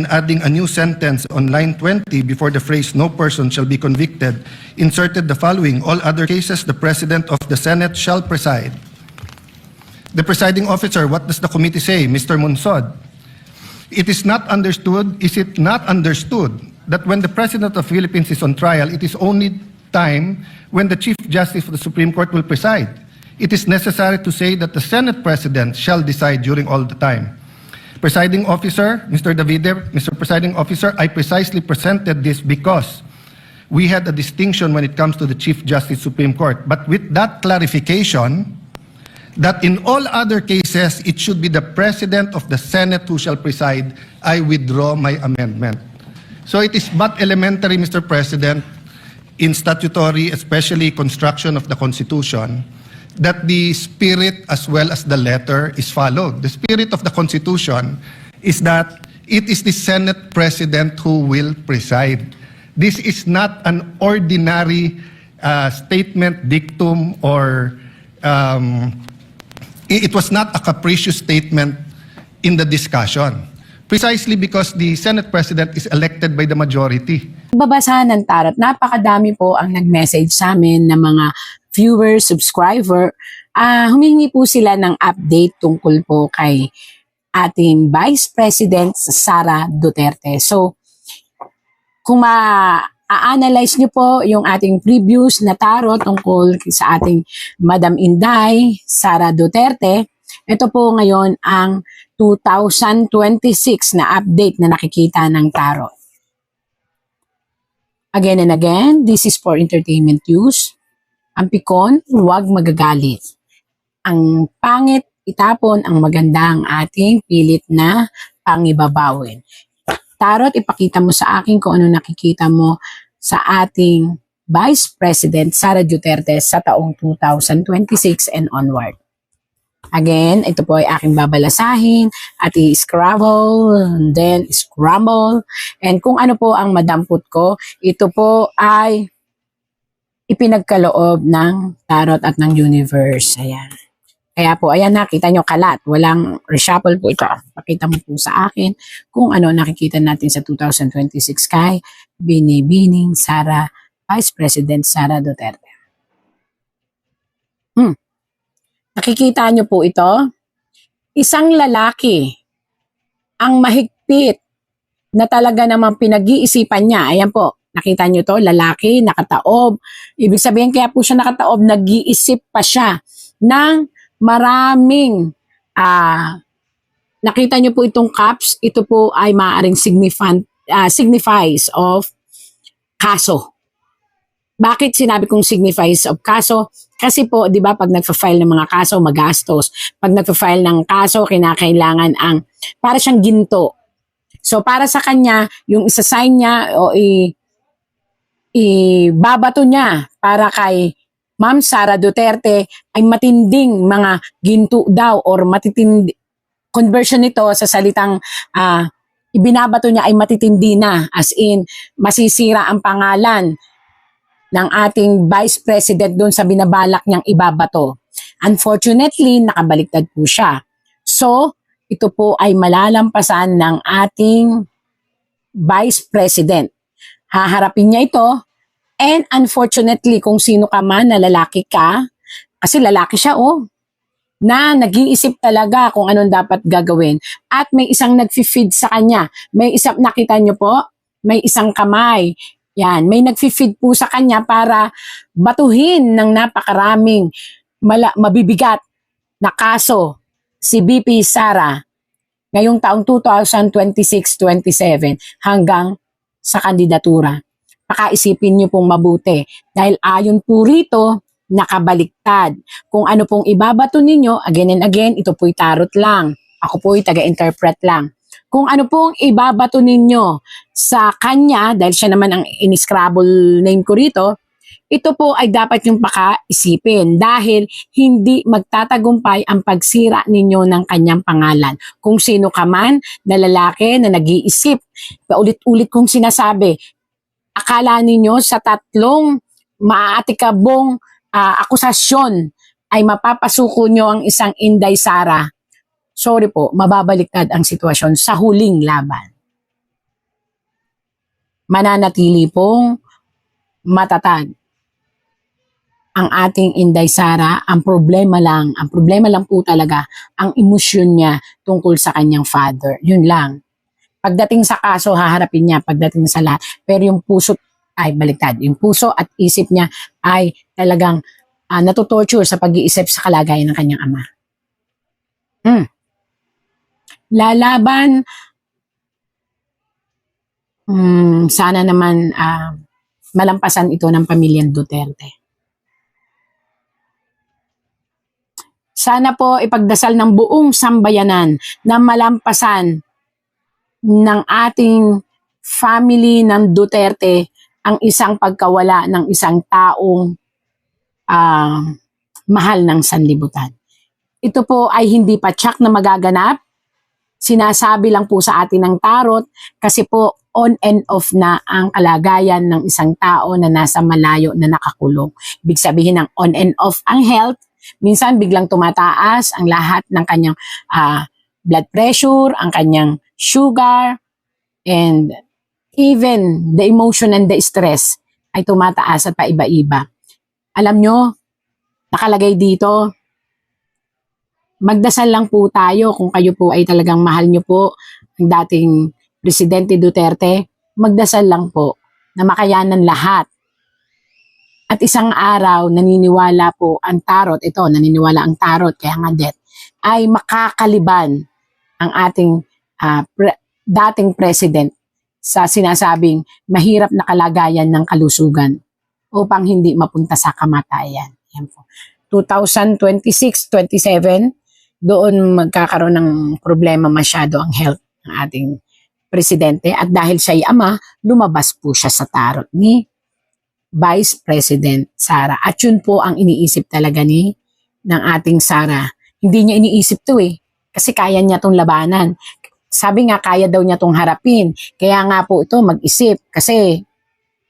and adding a new sentence on line 20 before the phrase "no person shall be convicted," inserted the following: "All other cases, the President of the Senate shall preside." The presiding officer, what does the committee say? Mr. Monsod, is it not understood that when the President of the Philippines is on trial, it is only time when the Chief Justice of the Supreme Court will preside? It is necessary to say that the Senate President shall decide during all the time. Presiding Officer, Mr. Davide, Mr. Presiding Officer, I precisely presented this because we had a distinction when it comes to the Chief Justice Supreme Court. But with that clarification, that in all other cases, it should be the President of the Senate who shall preside, I withdraw my amendment. So it is but elementary, Mr. President, in statutory, especially construction of the Constitution, that the spirit as well as the letter is followed. The spirit of the Constitution is that it is the Senate President who will preside. This is not an ordinary statement, dictum, or it was not a capricious statement in the discussion. Precisely because the Senate President is elected by the majority. Babasahan ng tarot, napakadami po ang nag-message sa amin ng mga viewers, subscriber. Humingi po sila ng update tungkol po kay ating Vice President Sara Duterte. So, kung ma-analyze nyo po yung ating previous na tarot tungkol sa ating Madam Inday, Sara Duterte, ito po ngayon ang 2026 na update na nakikita ng tarot. Again and again, this is for entertainment use. Ang pikon, huwag magagalit. Ang pangit, itapon. Ang maganda ang ating pilit na pangibabawin. Tarot, ipakita mo sa akin kung ano nakikita mo sa ating Vice President Sara Duterte sa taong 2026 and onward. Again, ito po ay aking babalasahin at i-scrabble, and then scramble. And kung ano po ang madampot ko, ito po ay ipinagkaloob ng tarot at ng universe. Ayan. Kaya po, ayan, nakita nyo kalat. Walang reshuffle po ito. Pakita mo po sa akin kung ano nakikita natin sa 2026 kay Binibining Sara, Vice President Sara Duterte. Nakikita nyo po ito? Isang lalaki ang mahigpit na talaga namang pinag-iisipan niya. Ayan po, nakita nyo to, lalaki, nakataob. Ibig sabihin kaya po siya nakataob, nag-iisip pa siya ng maraming, nakita nyo po itong cups, ito po ay maaaring signifies of kaso. Bakit sinabi kong signifies of kaso? Kasi po, di ba, pag nagfa-file ng mga kaso, magastos. Pag nagfa-file ng kaso, kinakailangan ang, para siyang ginto. So, para sa kanya, yung isa-sign niya o ibabato niya para kay Ma'am Sara Duterte ay matinding mga ginto daw or matitindi. Conversion nito sa salitang ibinabato niya ay matitindi na. As in, masisira ang pangalan ng ating Vice President doon sa binabalak niyang ibabato. Unfortunately, nakabaliktad po siya. So, ito po ay malalampasan ng ating Vice President. Haharapin niya ito, and unfortunately, kung sino ka man na lalaki ka, kasi lalaki siya na nag-iisip talaga kung anong dapat gagawin. At may isang nag-feed sa kanya. May isang, nakita niyo po, may isang kamay. Yan, may nag-feed po sa kanya para batuhin ng napakaraming mabibigat na kaso si VP Sara ngayong taong 2026-27 hanggang sa kandidatura. Pakaisipin niyo pong mabuti dahil ayon po rito, nakabaliktad. Kung ano pong ibabato ninyo, again and again, ito po'y tarot lang. Ako po'y taga-interpret lang. Kung ano pong ibabato ninyo sa kanya, dahil siya naman ang in-scrabble name ko rito, ito po ay dapat yung pakaisipin dahil hindi magtatagumpay ang pagsira ninyo ng kanyang pangalan. Kung sino ka man na lalaki na nag-iisip, paulit-ulit kong sinasabi, akala ninyo sa tatlong maaatikabong akusasyon ay mapapasuko nyo ang isang Inday Sara. Sorry po, mababaliktad ang sitwasyon sa huling laban. mananatili pong matatag ang ating Inday Sara. Ang problema lang po talaga ang emosyon niya tungkol sa kanyang father. Yun lang. Pagdating sa kaso, haharapin niya pagdating sa lahat. Pero yung puso ay baliktad. Yung puso at isip niya ay talagang natutorture sa pag-iisip sa kalagayan ng kanyang ama. Lalaban, sana naman malampasan ito ng pamilyang Duterte. Sana po ipagdasal ng buong sambayanan na malampasan ng ating family ng Duterte ang isang pagkawala ng isang taong mahal ng sanlibutan. Ito po ay hindi pa tsak na magaganap. Sinasabi lang po sa atin ng tarot kasi po on and off na ang kalagayan ng isang tao na nasa malayo na nakakulong. Ibig sabihin ng on and off ang health. Minsan biglang tumataas ang lahat ng kanyang blood pressure, ang kanyang sugar, and even the emotion and the stress ay tumataas at paiba-iba. Alam nyo, nakalagay dito, magdasal lang po tayo kung kayo po ay talagang mahal nyo po ang dating Presidente Duterte, magdasal lang po na makayanan lahat. At isang araw, naniniwala po ang tarot, naniniwala ang tarot, kaya nga death, ay makakaliban ang ating dating president sa sinasabing mahirap na kalagayan ng kalusugan upang hindi mapunta sa kamatayan. Yan po. 2026-27, doon magkakaroon ng problema masyado ang health ng ating presidente at dahil siya'y ama, lumabas po siya sa tarot ni Vice President Sara. At yun po ang iniisip talaga ng ating Sara. Hindi niya iniisip to kasi kaya niya tong labanan. Sabi nga kaya daw niya tong harapin. Kaya nga po ito mag-isip kasi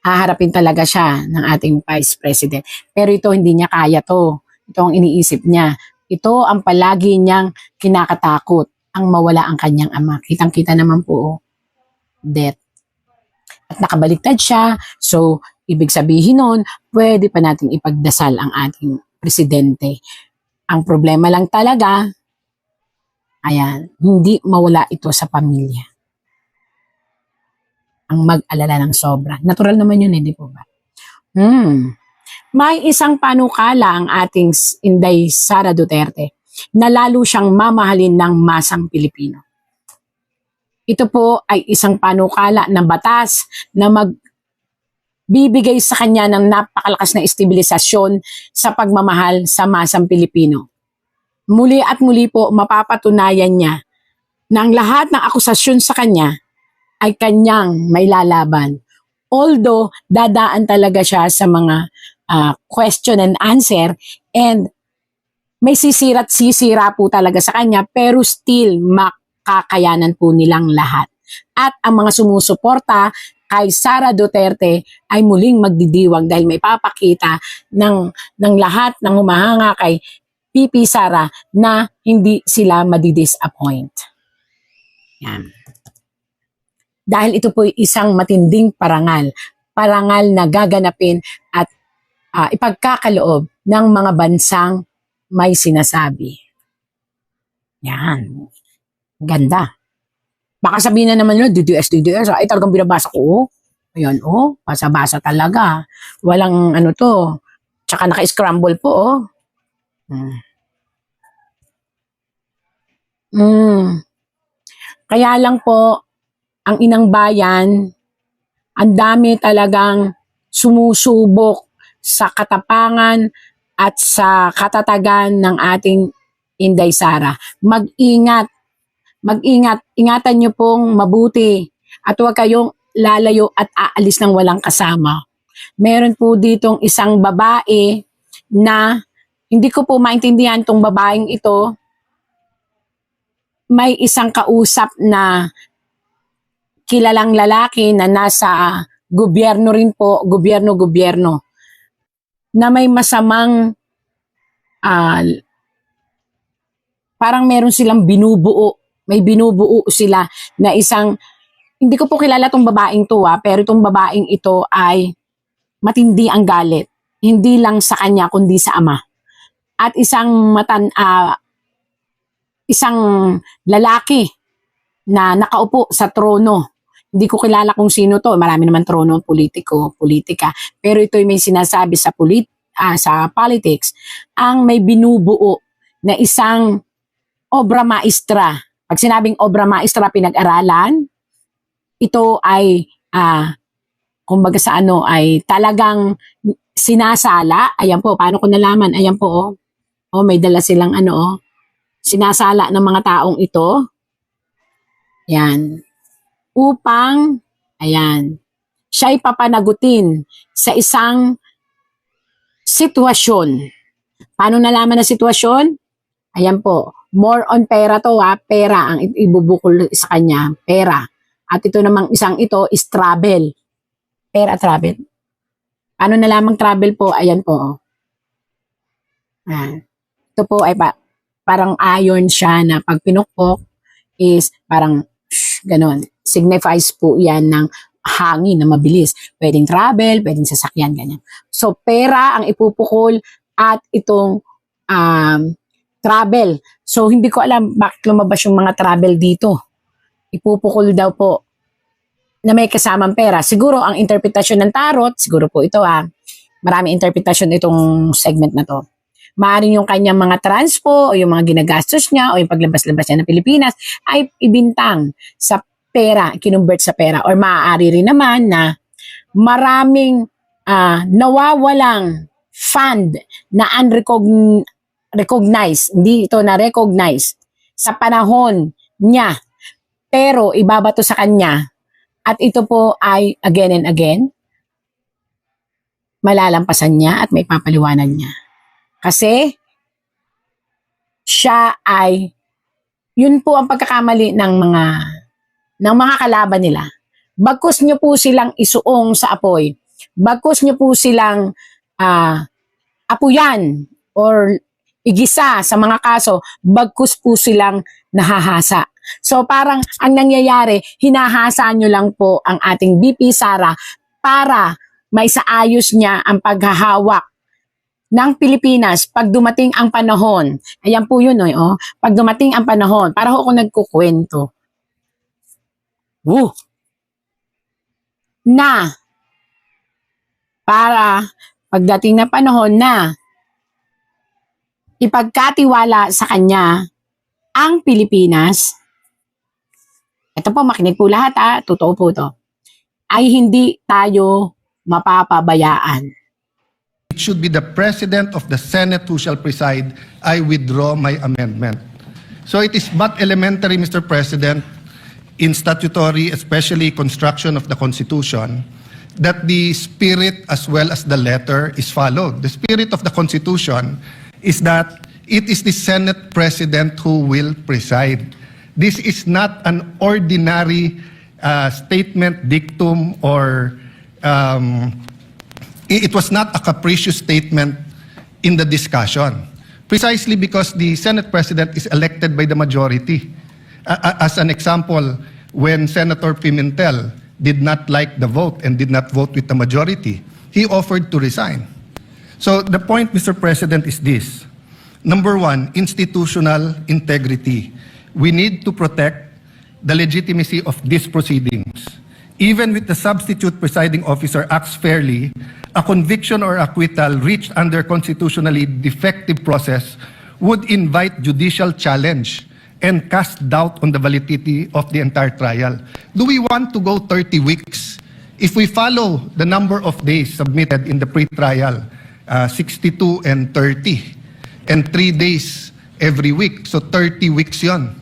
haharapin talaga siya ng ating Vice President. Pero ito hindi niya kaya to. Ito ang iniisip niya. Ito ang palagi niyang kinakatakot, ang mawala ang kanyang ama. Kitang-kita naman po, death. At nakabaliktad siya. So, ibig sabihin nun, pwede pa natin ipagdasal ang ating presidente. Ang problema lang talaga, hindi mawala ito sa pamilya. Ang mag-alala ng sobra. Natural naman yun, hindi po ba? May isang panukala ang ating Inday Sara Duterte na lalo siyang mamahalin ng masang Pilipino. Ito po ay isang panukala ng batas na bibigay sa kanya ng napakalakas na estabilisasyon sa pagmamahal sa masang Pilipino. Muli at muli po mapapatunayan niya na ang lahat ng akusasyon sa kanya ay kanyang may lalaban. Although dadaan talaga siya sa mga question and answer and may sisira't sisira po talaga sa kanya pero still makakayanan po nilang lahat. At ang mga sumusuporta kay Sara Duterte ay muling magdidiwang dahil may papakita ng lahat ng humahanga kay PP Sara na hindi sila madidisappoint. Yan. Dahil ito po isang matinding parangal na gaganapin at ipagkakaloob ng mga bansang may sinasabi. Yan. Ganda. Baka sabihin na naman nyo, DDS, ay talagang binabasa ko. Ayan, basa-basa talaga. Walang to. Tsaka naka-scramble po, Kaya lang po, ang inang bayan, ang dami talagang sumusubok sa katapangan at sa katatagan ng ating Inday Sara. Mag-ingat. Ingatan nyo pong mabuti at huwag kayong lalayo at aalis ng walang kasama. Meron po ditong isang babae na hindi ko po maintindihan tong babaeng ito. May isang kausap na kilalang lalaki na nasa gobyerno rin po, gobyerno, na may masamang parang meron silang binubuo. May binubuo sila na isang hindi ko po kilala tong babaeng to pero itong babaeng ito ay matindi ang galit. Hindi lang sa kanya kundi sa ama. At isang lalaki na nakaupo sa trono. Hindi ko kilala kung sino to. Marami naman trono, politiko, politika. Pero ito'y may sinasabi sa politics, ang may binubuo na isang obra maestra. Pag sinabing obra maestra, pinag-aralan, ito ay kumbaga sa ay talagang sinasala. Ayan po, paano ko nalaman? Ayan po, may dala silang sinasala ng mga taong ito. Yan. Upang, siya'y papanagutin sa isang sitwasyon. Paano nalaman na sitwasyon? Ayan po, more on pera to pera ang ibubukol sa kanya, pera. At ito namang isang ito is travel. Pera, travel. Paano nalamang travel po? Ayan po. Ito po ay parang ayon siya na pag pinukpok is parang ganon. Signifies po yan ng hangin na mabilis. Pwedeng travel, pwedeng sasakyan, ganyan. So, pera ang ipupukol at itong travel. So, hindi ko alam bakit lumabas yung mga travel dito. Ipupukol daw po na may kasamang pera. Siguro ang interpretasyon ng tarot, siguro po ito marami interpretasyon itong segment na to. Maaaring yung kanyang mga transpo o yung mga ginagastos niya o yung paglabas-labas niya ng Pilipinas ay ibintang sa pera, kinumbert sa pera. Or maaari rin naman na maraming nawawalang fund na unrecognized, hindi ito na-recognize sa panahon niya. Pero ibabato sa kanya at ito po ay again and again, malalampasan niya at may papaliwanag niya. Kasi siya ay, yun po ang pagkakamali ng mga kalaban nila. Bagkus nyo po silang isuong sa apoy, bagkus nyo po silang apuyan or igisa sa mga kaso, bagkus po silang nahahasa. So parang ang nangyayari, hinahasa nyo lang po ang ating VP Sara para maisaayos niya ang paghahawak ng Pilipinas pag dumating ang panahon. Ayan po yun, pag dumating ang panahon, para ako nagkukwento. Na para pagdating na panahon na ipagkatiwala sa kanya ang Pilipinas, ito po, makinig po lahat totoo po to, ay hindi tayo mapapabayaan. It should be the President of the Senate who shall preside. I withdraw my amendment. So it is but elementary, Mr. President, in statutory, especially construction of the Constitution, that the spirit as well as the letter is followed. The spirit of the Constitution is that it is the Senate President who will preside. This is not an ordinary statement, dictum, or it was not a capricious statement in the discussion. Precisely because the Senate President is elected by the majority. As an example, when Senator Pimentel did not like the vote and did not vote with the majority, he offered to resign. So the point, Mr. President, is this. Number one, institutional integrity. We need to protect the legitimacy of these proceedings. Even with the substitute presiding officer acts fairly, a conviction or acquittal reached under constitutionally defective process would invite judicial challenge and cast doubt on the validity of the entire trial. Do we want to go 30 weeks? If we follow the number of days submitted in the pre-trial, 62 and 30, and 3 days every week, so 30 weeks yon.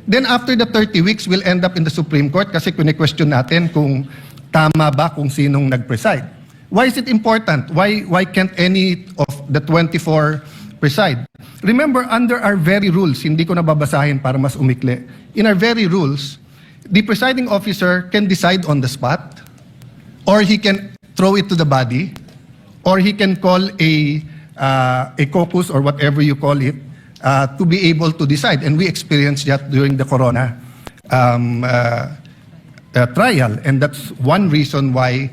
Then after the 30 weeks, we'll end up in the Supreme Court kasi kune-question natin kung tama ba kung sinong nag-preside. Why is it important? Why can't any of the 24 preside? Remember, under our very rules, hindi ko nababasahin para mas umikli. In our very rules, the presiding officer can decide on the spot, or he can throw it to the body, or he can call a caucus or whatever you call it, to be able to decide. And we experienced that during the corona trial. And that's one reason why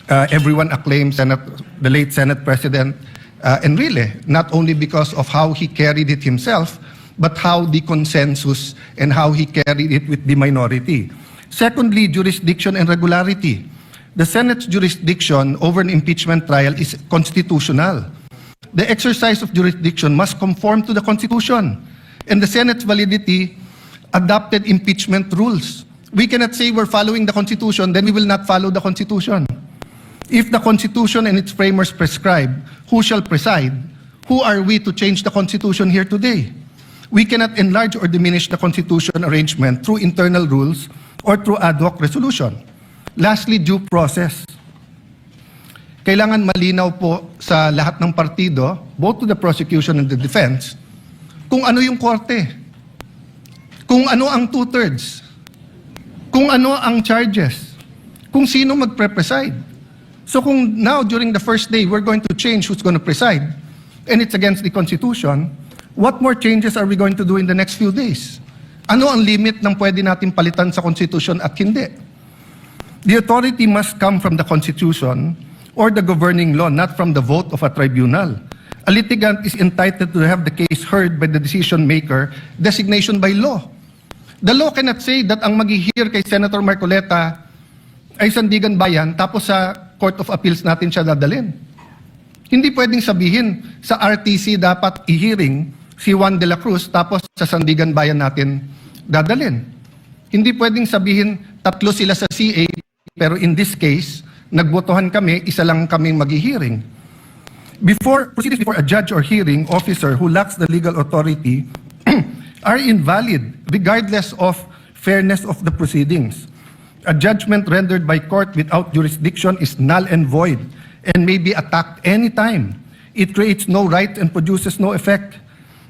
everyone acclaims the late Senate President Enrile, not only because of how he carried it himself, but how the consensus and how he carried it with the minority. Secondly, jurisdiction and regularity. The Senate's jurisdiction over an impeachment trial is constitutional. The exercise of jurisdiction must conform to the Constitution, and the Senate's validity adopted impeachment rules. We cannot say we're following the Constitution, then we will not follow the Constitution. If the Constitution and its framers prescribe who shall preside, who are we to change the Constitution here today? We cannot enlarge or diminish the Constitution arrangement through internal rules or through ad hoc resolution. Lastly, due process. Kailangan malinaw po sa lahat ng partido, both to the prosecution and the defense, kung ano yung korte, kung ano ang two-thirds, kung ano ang charges, kung sino magpre-preside. So kung now, during the first day, we're going to change who's going to preside, and it's against the Constitution, what more changes are we going to do in the next few days? Ano ang limit ng pwede natin palitan sa Constitution at hindi? The authority must come from the Constitution or the governing law, not from the vote of a tribunal. A litigant is entitled to have the case heard by the decision maker, designation by law. The law cannot say that ang mag-hear kay Senator Marcoleta ay Sandigan Bayan, tapos sa Court of Appeals natin siya dadalhin. Hindi pwedeng sabihin sa RTC dapat i-hearing si Juan de la Cruz, tapos sa Sandigan Bayan natin dadalhin. Hindi pwedeng sabihin tatlo sila sa CA, pero in this case, nagbotohan kami, isa lang kaming mag-hearing. Proceedings before a judge or hearing officer who lacks the legal authority are invalid regardless of fairness of the proceedings. A judgment rendered by court without jurisdiction is null and void and may be attacked anytime. It creates no right and produces no effect.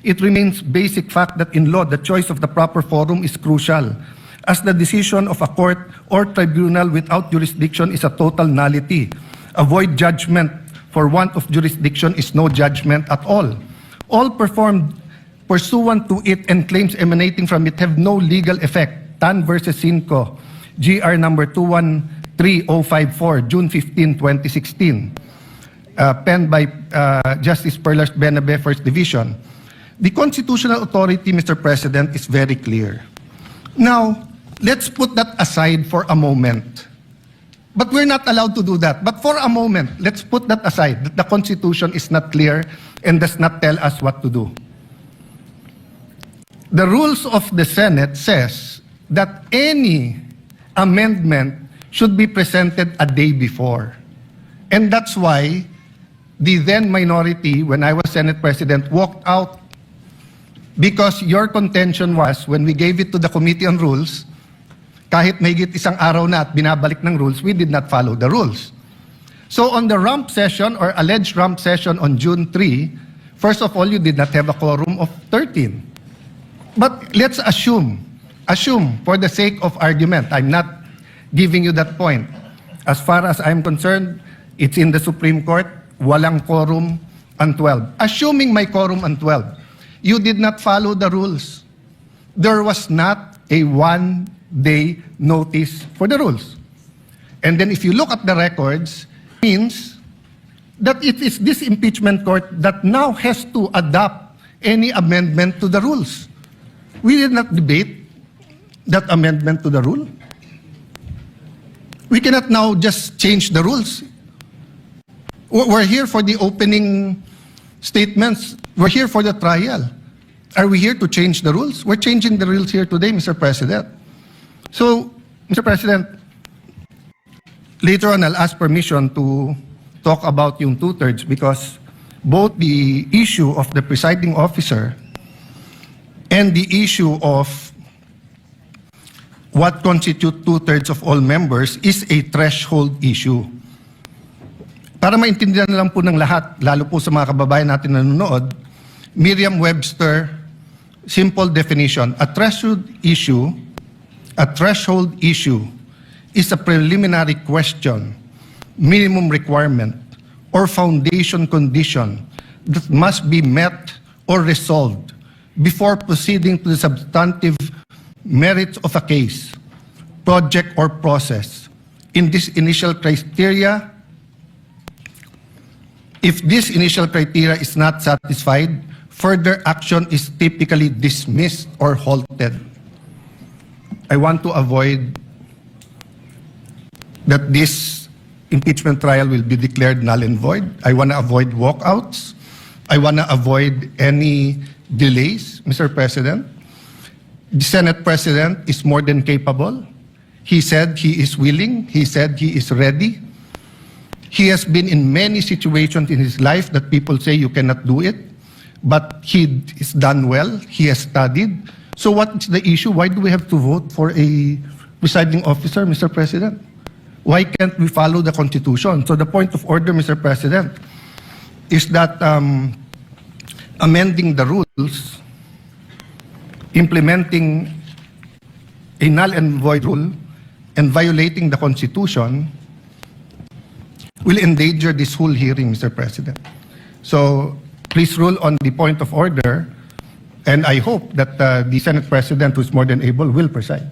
It remains basic fact that in law, the choice of the proper forum is crucial, as the decision of a court or tribunal without jurisdiction is a total nullity. A void judgment for want of jurisdiction is no judgment at all. All performed pursuant to it and claims emanating from it have no legal effect. Tan versus Cinco, GR number 213054, June 15, 2016. Penned by Justice Perlas Benabe, First Division. The constitutional authority, Mr. President, is very clear. Now, let's put that aside for a moment. But we're not allowed to do that. But for a moment, let's put that aside, that the Constitution is not clear and does not tell us what to do. The rules of the Senate says that any amendment should be presented a day before. And that's why the then minority, when I was Senate President, walked out, because your contention was, when we gave it to the Committee on Rules, kahit mahigit isang araw na at binabalik ng rules, we did not follow the rules. So on the rump session or alleged rump session on June 3, first of all, you did not have a quorum of 13. But let's assume for the sake of argument, I'm not giving you that point. As far as I'm concerned, it's in the Supreme Court, walang quorum on 12. Assuming may quorum on 12, you did not follow the rules. There was not a one-day notice for the rules. And then if you look at the records, it means that it is this impeachment court that now has to adopt any amendment to the rules. We did not debate that amendment to the rule. We cannot now just change the rules. We're here for the opening statements. We're here for the trial. Are we here to change the rules? We're changing the rules here today, Mr. President. So, Mr. President, later on I'll ask permission to talk about yung two-thirds, because both the issue of the presiding officer and the issue of what constitutes two-thirds of all members is a threshold issue. Para maintindihan lang po ng lahat, lalo po sa mga kababayan natin na nanonood, Merriam-Webster, simple definition, a threshold issue is a preliminary question, minimum requirement, or foundation condition that must be met or resolved before proceeding to the substantive merits of a case, project, or process. In this initial criteria, if this initial criteria is not satisfied, further action is typically dismissed or halted. I want to avoid that this impeachment trial will be declared null and void. I want to avoid walkouts. I want to avoid any delays, Mr. President. The Senate President is more than capable. He said he is willing. He said he is ready. He has been in many situations in his life that people say you cannot do it, but he is done well. He has studied. So what is the issue? Why do we have to vote for a presiding officer, Mr. President? Why can't we follow the Constitution? So the point of order, Mr. President, is that amending the rules, implementing a null and void rule, and violating the Constitution will endanger this whole hearing, Mr. President. So please rule on the point of order, and I hope that the Senate President, who is more than able, will preside.